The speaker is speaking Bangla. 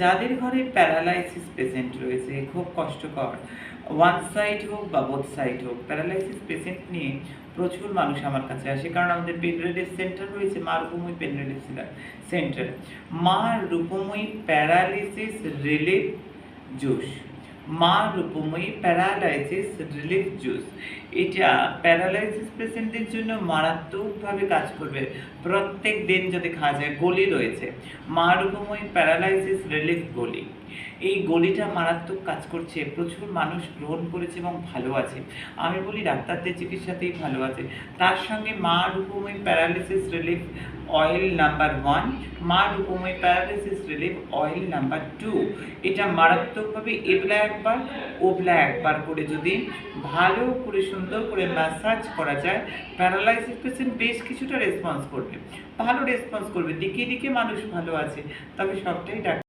যাদের ঘরে প্যারালাইসিস পেশেন্ট রয়েছে, খুব কষ্টকর, ওয়ান সাইড হোক বা বোথ সাইড হোক, প্যারালাইসিস পেশেন্ট নিয়ে প্রচুর মানুষ আমার কাছে আসে। কারণ আমাদের পেন রিলিফ সেন্টার রয়েছে, মা রূপময়ী পেন রিলিফ সেন্টার। মা রূপময়ী প্যারালাইসিস রিলিফ জুস, মা রূপময়ী প্যারালাইসিস রিলিফ জুস, এটা প্যারালাইসিস পেশেন্টদের জন্য মারাত্মকভাবে কাজ করবে। প্রত্যেক দিন যদি খাওয়া যায়, গলি রয়েছে মা রূপময়ী প্যারালাইসিস রিলিফ গলি। এই গলিটা মারাত্মক কাজ করছে, প্রচুর মানুষ গ্রহণ করেছে এবং ভালো আছে। আমি বলি ডাক্তারদের চিকিৎসাতেই ভালো আছে। তার সঙ্গে মা Rupmoyee paralysis relief oil number 1, মা Rupmoyee paralysis relief oil number 2, এটা মারাত্মকভাবে এবলা একবার ওবলা একবার করে যদি ভালো করে সুন্দর করে ম্যাসাজ করা যায়, প্যারালাইসিস পেশেন্ট বেশ কিছুটা রেসপন্স করবে, ভালো রেসপন্স করবে। দিকে দিকে মানুষ ভালো আছে, তবে সবটাই